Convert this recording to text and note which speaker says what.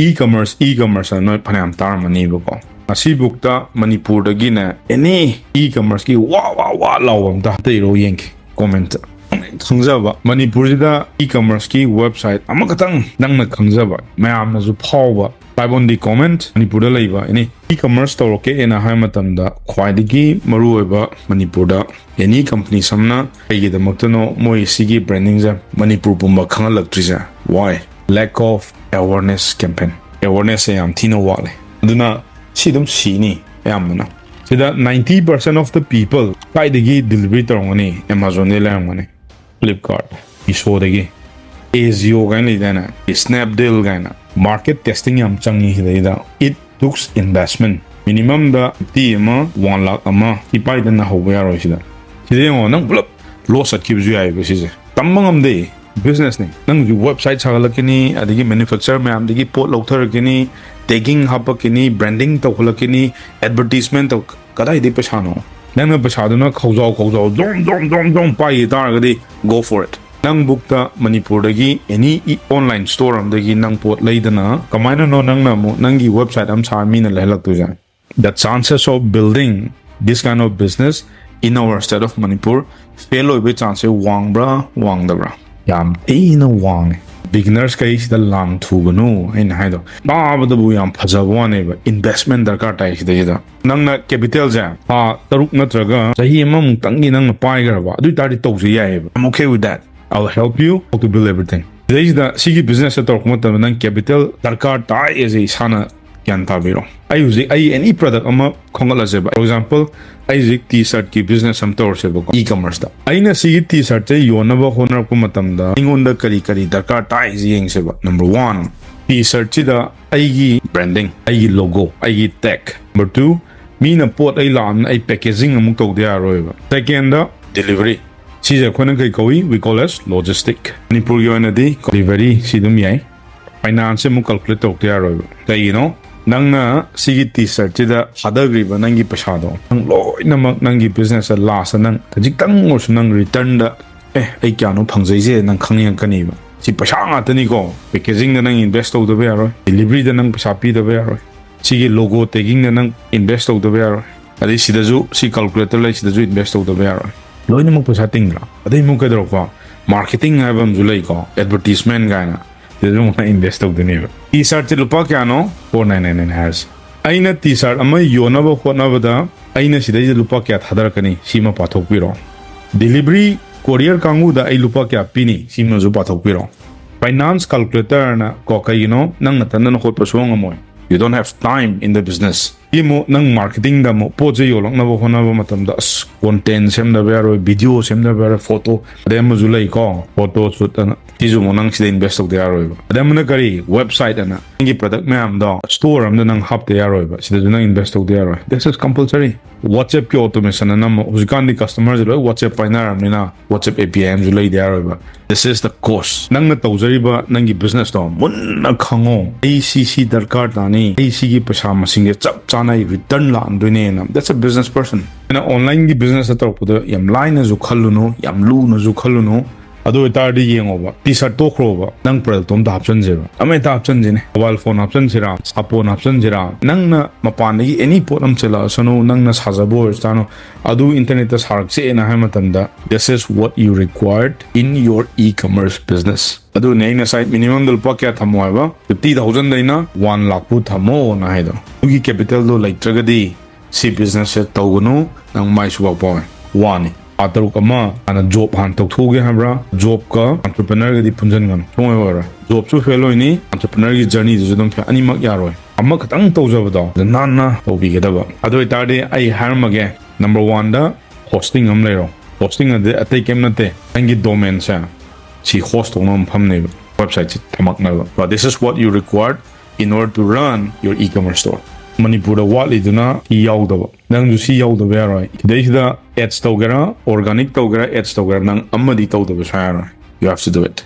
Speaker 1: e-commerce no phanam tar mani bako asi bukta Manipur da gina any e-commerce ki wa lawam ta teiro yenk comment khangzaba Manipur da e-commerce ki website amakatang nangna khangzaba mayam na zu phawba Taibondi comment Manipur da leiba any e-commerce tawroke ena hai matam da khwaidigi maruoba Manipur da any company samna aigi da maktano moi sigi branding ja Manipur pumba khangalaktri ja why lack of awareness campaign awareness yam thino wale aduna sidum sini yamna sida 90% of the people kaidagi delivery tarongani Amazon le lamani Flipkart Meesho dagi Azio gaini dana Snapdeal gaina market testing yam changi hida it took investment minimum da tima 1 lakh ama ipai dana hoba yaro sida sida nang blop loss at kibzu ai besise tambangam de business ni nang website sagalakini adigi manufacturer ma'am digi pot lauthar tagging hapakini branding tawhlakini advertisement taw kadai de pesano nang pesaduna khawjaw dom pai taragadi go for it nang bukta Manipur dagi any online store am dagi nang pot leidana kamaina no nang namu nangi website am charmi na lehlak tu ja the chances of building this kind of business in our state of Manipur fail oibe chance wang dabra yam ina wang beginners kai sida lang thuganu in haido babada bu yam phajabwane ba investment darkar tai sida ida nangna capital ja taruk natraga sahi amam tangi nang pai garaba adu tari tawsi yai I'm okay with that I'll help you how to build everything this is the sigi business at talk mata nang capital darkar tai is a sana kyan tabiro I use any product ama khongala jeba for example I use t-shirt ki business am tor seba e-commerce da aina sigi t-shirt che yonaba honar ko matam da ingonda kari darkar tai yeng seba number 1 t-shirt chi da aigi branding aigi logo aigi tag number 2 mina pot ai lam ai packaging amuk to dia roiba second da delivery si je khona kai koi we call as logistic Manipur yona di delivery sidum yai finance mu calculate to dia roiba kai you know nangna sigi t-shirt chida hadagriba nangi pasado nang loi namak nangi business last nang jiktang or nang return da ai kyano phangjai je nang khangyang kani ba si pasanga tani ko packaging da nang invest to da ba ro delivery da nang pasa pi da ba ro sigi logo tagging da nang invest to da ba ro adi sidaju si calculator lai sidaju invest to da ba ro loi namak pasa tingra adi mu ka dro ko marketing habam julai ko advertisement gaina invest of the neighbor. T-shirt lupa kya no 499 has. Aina t-shirt ama yona ba khona bada aina sidai lupa kya thadar kani sima pathok piro. Delivery courier kangu da ai lupa kya pini sima zu pathok piro. Finance calculator na ko kai no nang natan na khot pasong amoy. You don't have time in the business. Imo nang marketing da mo poje yolong na ba khona ba matam da content sem da ba video sem da ba photo dem zulai ko photo shoot na tizu mo nang sida invest of the arrow dem na kari website na ngi product me am da store am da nang hap the arrow sida nang invest of the arrow this is compulsory WhatsApp ki automation na nam uzikan di customers lo WhatsApp painar am na WhatsApp APM zulai the arrow this is the cost nang na tawjari ba nang gi business to mun na khango ACC darkar tani ACC pasa masing chap chanai return la andune na that's a business person na online gi business atar puda yam line na zu khaluno yam lu na zu khaluno ado tardi yengoba t-shirt to khroba nang pral tom da option zero amai ta option jine mobile phone option zira sapon option zira nang na mapan gi any potam chela sano nang na sajabo stano adu internet sarak se na hamatam this is what you required in your e-commerce business adu nei na site minimum dul pa kya thamo ba 50000 daina 1 lakh pu thamo na haido gi capital do like tragedy si business se tawunu nang mai suwa pa one ataruk ama ana job han tok thoge hamra job ka entrepreneur ga di punjan gan thong wara job chu fellow ni entrepreneur gi journey ju dong kha ani mak yaroi amma khatang tawjaba da nanna obi ga da ba adoi tarde ai harmage number 1 da hosting am lero hosting ade atai kem nate angi domain sa si host ong pham ne website thamak na but this is what you required in order to run your e-commerce store Manipur da wali duna yaudaba nang ju si yaudaba yaroi deisda ads tawgera organic tawgera ads tawgera nang amadi tawdaba sa yaroi you have to do it